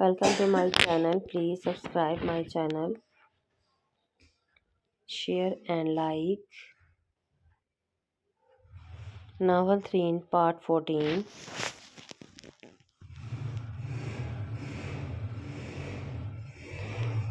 Welcome to my channel. Please subscribe my channel, share and like. Novel 3 in part 14.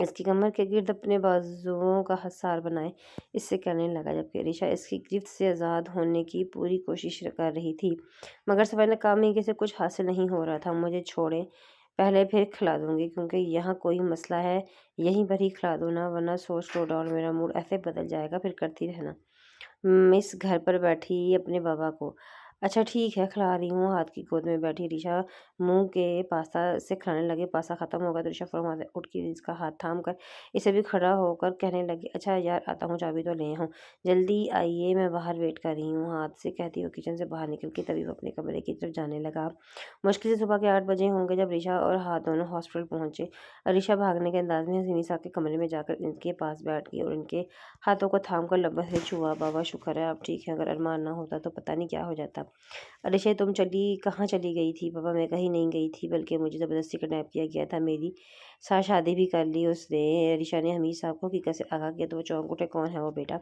اس کی کمر کے گرد اپنے بازوؤں کا حصار بنائے اس سے کہنے لگا، جبکہ علیشا اس کی گرفت سے آزاد ہونے کی پوری کوشش کر رہی تھی، مگر سوائے ناکامی سے کچھ حاصل نہیں ہو رہا تھا۔ مجھے چھوڑیں، پہلے پھر کھلا دوں گی، کیونکہ یہاں کوئی مسئلہ ہے یہیں پر ہی کھلا دو نا، ورنہ سوچ لو ڈال، میرا موڈ ایسے بدل جائے گا، پھر کرتی رہنا۔ مس گھر پر بیٹھی اپنے بابا کو، اچھا ٹھیک ہے کھلا رہی ہوں۔ ہاتھ کی گود میں بیٹھی ریشا منہ کے پاستا سے کھلانے لگے۔ پاستا ختم ہوگا تو ریشا فوراً وہاں سے اٹھ کے اس کا ہاتھ تھام کر اسے بھی کھڑا ہو کر کہنے لگی، اچھا یار آتا ہوں، چابی تو لے ہوں، جلدی آئیے، میں باہر ویٹ کر رہی ہوں۔ ہاتھ سے کہتی وہ کچن سے باہر نکل کے تبھی وہ اپنے کمرے کی طرف جانے لگا۔ مشکل سے صبح کے 8 بجے ہوں گے جب ریشا اور ہاتھ دونوں ہاسپٹل پہنچے۔ ریشا بھاگنے کے انداز میں حسین صاحب کے کمرے میں جا کر ان کے پاس بیٹھ گئی اور ان کے ہاتھوں کو تھام کر لبوں سے چھوا، بابا شکر ہے آپ ٹھیک ہیں، اگر ارمان نہ ہوتا تو پتہ نہیں کیا ہو جاتا۔ ریشا تم کہاں چلی گئی تھی؟ بابا میں کہیں نہیں گئی تھی، بلکہ مجھے زبردستی کڈنیپ کیا گیا تھا، میری ساتھ شادی بھی کر لی اس نے۔ ریشا نے حمید صاحب کو حقیقت سے آگاہ کیا تو وہ چونک اٹھے، کون ہے وہ بیٹا؟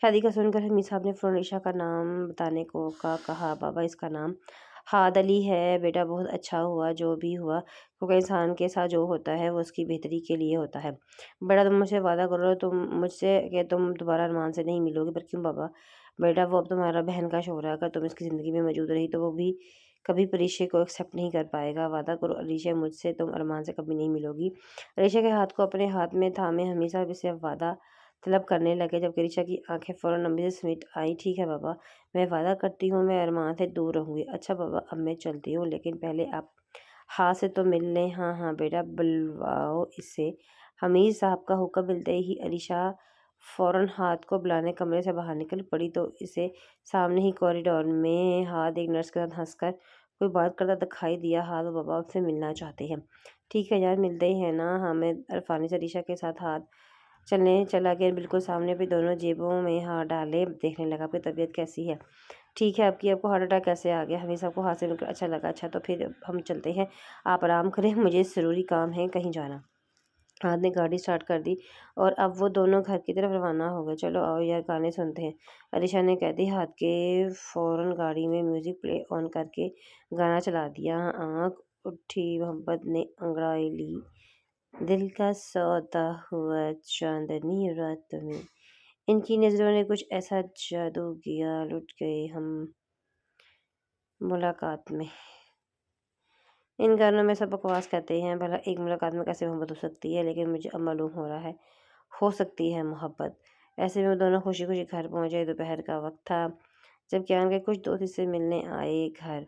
شادی کا سن کر حمید صاحب نے فوراً ریشا کا نام بتانے کو کہا، بابا اس کا نام ہاد علی ہے بیٹا، بہت اچھا ہوا جو بھی ہوا، کیونکہ انسان کے ساتھ جو ہوتا ہے وہ اس کی بہتری کے لیے ہوتا ہے۔ بیٹا تم مجھ سے وعدہ کرو، تم مجھ سے کہ تم دوبارہ ارمان سے نہیں ملو گے۔ پر کیوں بابا؟ بیٹا وہ اب تمہارا بہن کا شوہر ہے، اگر تم اس کی زندگی میں موجود رہی تو وہ بھی کبھی پریشے کو ایکسیپٹ نہیں کر پائے گا۔ وعدہ کرو علیشا مجھ سے تم ارمان سے کبھی نہیں ملو گی۔ علیشا کے ہاتھ کو اپنے ہاتھ میں تھامے حمید صاحب اسے وعدہ طلب کرنے لگے، جبکہ علیشا کی آنکھیں فوراً نمی سے سمٹ آئیں۔ ٹھیک ہے بابا، میں وعدہ کرتی ہوں میں ارمان سے دور رہوں گی۔ اچھا بابا اب میں چلتی ہوں، لیکن پہلے آپ ہاتھ سے تو مل لیں۔ ہاں ہاں بیٹا بلواؤ اسے۔ حمید صاحب کا حکم ملتے ہی علیشا فوراً ہاتھ کو بلانے کمرے سے باہر نکل پڑی تو اسے سامنے ہی کوریڈور میں ہاتھ ایک نرس کے ساتھ ہنس کر کوئی بات کرتا دکھائی دیا۔ ہاتھ وہ بابا آپ سے ملنا چاہتے ہیں۔ ٹھیک ہے یار ملتے ہی ہیں نا۔ حامد عرفانی سے علیشا کے ساتھ ہاتھ چلنے چلا گیا، بالکل سامنے پہ دونوں جیبوں میں ہاتھ ڈالے دیکھنے لگا، آپ کی طبیعت کیسی ہے؟ ٹھیک ہے آپ کو ہارٹ اٹیک کیسے آ گیا؟ حمید صاحب کو ہاتھ سے مل کر اچھا لگا، اچھا تو پھر ہم چلتے ہیں، آپ آرام کریں، مجھے ضروری کام ہے کہیں جانا۔ ہاتھ نے گاڑی سٹارٹ کر دی اور اب وہ دونوں گھر کی طرف روانہ ہو گئے۔ چلو آؤ یار گانے سنتے ہیں، علیشا نے کہتے ہی ہاتھ کے فوراً گاڑی میں میوزک پلے آن کر کے گانا چلا دیا۔ آنکھ اٹھی محبت نے انگڑائی لی، دل کا سودا ہوا چاندنی رات میں، ان کی نظروں نے کچھ ایسا جادو کیا، لٹ گئے ہم ملاقات میں۔ ان گانوں میں سب بکواس کہتے ہیں، بھلا ایک ملاقات میں کیسے محبت ہو سکتی ہے؟ لیکن مجھے اب معلوم ہو رہا ہے ہو سکتی ہے محبت۔ ایسے میں وہ دونوں خوشی خوشی گھر پہنچے۔ دوپہر کا وقت تھا جب کیان کے کچھ دوست اس سے ملنے آئے، گھر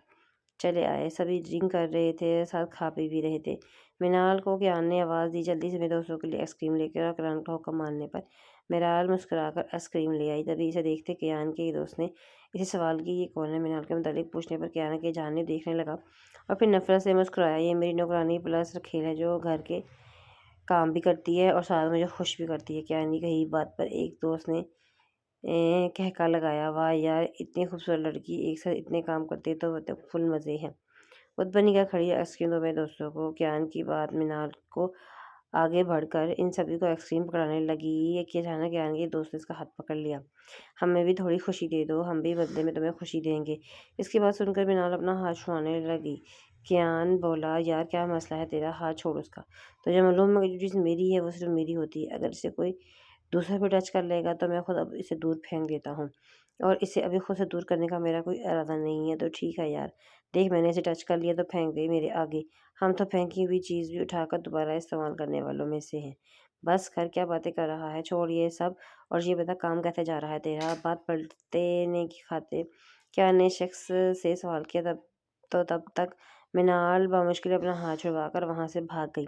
چلے آئے، سبھی ڈرنک کر رہے تھے، ساتھ کھا پی بھی رہے تھے۔ منال کو کیان نے آواز دی، جلدی سے میرے دوستوں کے لیے آئس کریم لے کر آ۔ کیان کا حکم ماننے پر منال مسکرا کر آئس کریم لے آئی۔ تبھی اسے دیکھتے کیان کے دوست نے اسے سوال کیا، یہ کون ہے؟ منال کے متعلق پوچھنے پر کیان کی جانب دیکھنے لگا اور پھر نفرت سے مسکرایا، یہ میری نوکرانی پلس رکھیل ہے جو گھر کے کام بھی کرتی ہے اور ساتھ مجھے خوش بھی کرتی ہے۔ کیان کی کہی بات پر ایک دوست نے کہکا لگایا، واہ یار اتنی خوبصورت لڑکی ایک ساتھ اتنے کام کرتے تو فل مزے ہیں۔ خود بنی کا کھڑی آئس کریم دو میرے دوستوں کو۔ کیان کی بات منال کو آگے بڑھ کر ان سبھی کو آئس کریم پکڑانے لگی کہ اچانک کیان کے دوست نے اس کا ہاتھ پکڑ لیا، ہمیں بھی تھوڑی خوشی دے دو، ہم بھی بدلے میں تمہیں خوشی دیں گے۔ اس کی بات سن کر منال اپنا ہاتھ چھڑانے لگی۔ کیان بولا، یار کیا مسئلہ ہے تیرا؟ ہاتھ چھوڑ اس کا۔ تجھے معلوم ہے کہ جو چیز میری ہے وہ صرف میری ہوتی ہے، اگر اسے کوئی دوسرا بھی ٹچ کر لے گا تو میں خود اب اسے دور پھینک دیتا ہوں، اور اسے ابھی خود سے دور کرنے کا میرا کوئی ارادہ نہیں ہے۔ تو ٹھیک ہے یار، دیکھ میں نے اسے ٹچ کر لیا تو پھینک دے میرے آگے، ہم تو پھینکی ہوئی چیز بھی اٹھا کر دوبارہ استعمال کرنے والوں میں سے ہیں۔ بس کر، کیا باتیں کر رہا ہے، چھوڑ یہ سب اور یہ بتا کام کیسے جا رہا ہے تیرا؟ بات پلٹنے کی خاطر کیا نے شخص سے سوال کیا، تب تک منال بامشکل اپنا ہاتھ چھڑوا کر وہاں سے بھاگ گئی۔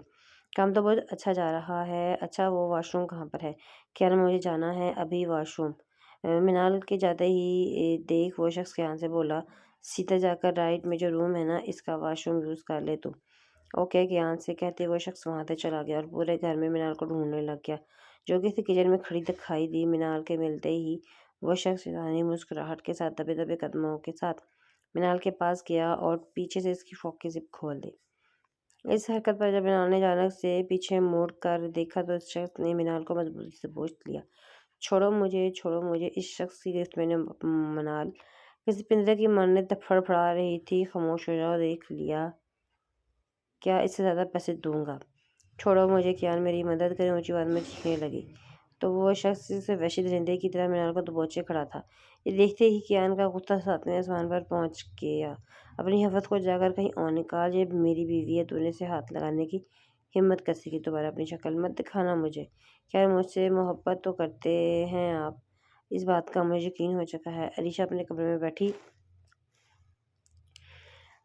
کام تو بہت اچھا جا رہا ہے، اچھا وہ واش روم کہاں پر ہے؟ کیا مجھے جانا ہے ابھی واش روم۔ منال کے جاتے ہی دیکھ وہ شخص کیان سے بولا، سیدھا جا کر رائٹ میں جو روم ہے نا اس کا واش روم یوز کر لے تو۔ اوکے کیان سے کہتے وہ شخص وہاں سے چلا گیا اور پورے گھر میں منال کو ڈھونڈنے لگ گیا، جو کہ کچن میں کھڑی دکھائی دی۔ منال کے ملتے ہی وہ شخص شیطانی مسکراہٹ کے ساتھ دبے دبے قدموں کے ساتھ منال کے پاس گیا اور پیچھے سے اس کی فراک کی زپ کھول دی۔ اس حرکت پر جب منال نے اچانک سے پیچھے مڑ کر دیکھا تو اس شخص نے منال کو مضبوطی سے بوجھ لیا۔ چھوڑو مجھے، چھوڑو مجھے، اس شخص کی گرفت میں نے منال کسی پرندے کی مانند فڑفڑا رہی تھی۔ خاموش ہو جاؤ، دیکھ لیا کیا اس سے زیادہ پیسے دوں گا؟ چھوڑو مجھے کیان، میری مدد کریں، اونچی آواز میں چیخنے لگی۔ تو وہ شخص سے وحشی درندے کی طرح مینار کو دبوچے کھڑا تھا۔ یہ دیکھتے ہی کیان کا غصہ 7ویں آسمان پر پہنچ گیا۔ اپنی حفظ کو جا کر کہیں اور نکال، یہ میری بیوی ہے، تو نے اسے ہاتھ لگانے کی ہمت کیسے کی؟ دوبارہ اپنی شکل مت دکھانا مجھے۔ کیا مجھ سے محبت تو کرتے ہیں آپ؟ اس بات کا مجھے یقین ہو چکا ہے۔ علیشہ اپنے کمرے میں بیٹھی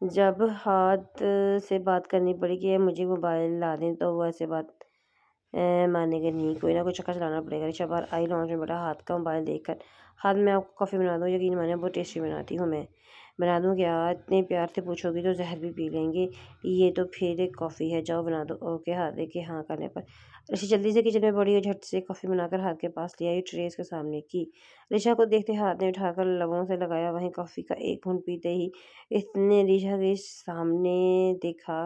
جب ہاتھ سے بات کرنی پڑی کہ مجھے موبائل لا دیں تو وہ ایسے بات ماننے گے نہیں، کوئی نہ کوئی چکر چلانا پڑے گا۔ علیشہ باہر آئی، لاؤنج میں بیٹھا ہاتھ کا موبائل دیکھ کر۔ ہاتھ میں آپ کو کافی بنا دوں؟ یقین مانیں بہت ٹیسٹی بناتی ہوں میں۔ بنا دوں کیا؟ اتنے پیار سے پوچھو گی تو زہر بھی پی لیں گے۔ یہ تو پھر ایک کافی ہے، جاؤ بنا دو۔ اوکے، ہاتھ دے کے ہاں کرنے پر علیشہ جلدی سے کچن میں بڑھی اور جھٹ سے کافی بنا کر ہاتھ کے پاس لے آئی، ٹرے اس کے سامنے کی۔ علیشہ کو دیکھتے ہاتھ نے اٹھا کر لبوں سے لگایا، وہیں کافی کا ایک گھونٹ پیتے ہی اس نے علیشہ کے سامنے دیکھا۔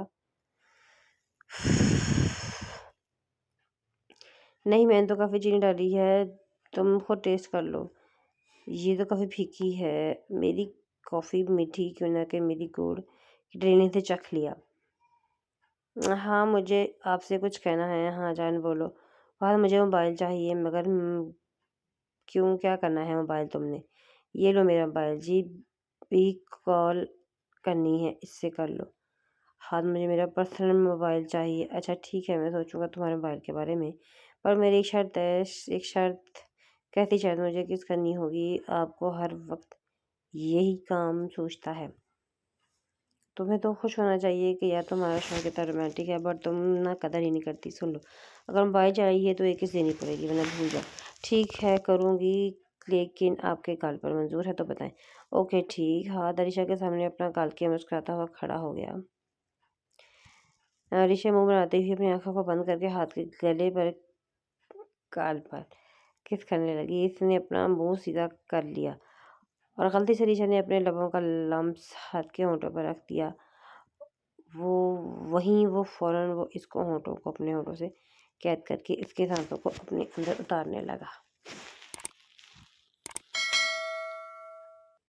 نہیں، میں نے تو کافی چینی ڈالی ہے، تم خود ٹیسٹ کر لو۔ یہ تو کافی پھیکی ہے۔ میری کافی میٹھی کیوں نہ کہ میری گڑ کی ٹریننگ سے چکھ لیا۔ ہاں، مجھے آپ سے کچھ کہنا ہے۔ ہاں جان بولو۔ بات مجھے موبائل چاہیے، مگر کیوں، کیا کرنا ہے موبائل تم نے؟ یہ لو میرا موبائل، جی بھی کال کرنی ہے اس سے کر لو۔ ہاتھ، مجھے میرا پرسنل موبائل چاہیے۔ اچھا ٹھیک ہے، میں سوچوں گا تمہارے موبائل کے بارے میں، پر میری ایک شرط ہے۔ ایک شرط؟ کیسی شرط؟ مجھے کس کرنی ہوگی؟ آپ کو ہر وقت یہی کام سوچتا ہے؟ تمہیں تو خوش ہونا چاہیے کہ یار تمہارا شوہر کتنا رومانٹک ہے، بٹ تم نہ قدر ہی نہیں کرتی۔ سن لو، اگر موبائل چاہیے تو ایک دینی پڑے گی، ورنہ بھول جاؤ۔ ٹھیک ہے، کروں گی، لیکن آپ کے کال پر منظور ہے تو بتائیں۔ اوکے ٹھیک۔ ہاتھ علیشہ کے سامنے اپنا گال کے مسکراتا ہوا کھڑا ہو گیا۔ علیشہ منہ بناتے ہوئے اپنی آنکھوں کو بند کر کے ہاتھ کے گلے پر گال پر کس کرنے لگی۔ اس نے اپنا منہ سیدھا کر لیا اور غلطی سے علیشہ نے اپنے لبوں کا لمس ہاتھ کے ہونٹوں پر رکھ دیا۔ وہیں وہ فوراً اس کو ہونٹوں کو اپنے ہونٹوں سے قید کر کے اس کے سانسوں کو اپنے اندر اتارنے لگا۔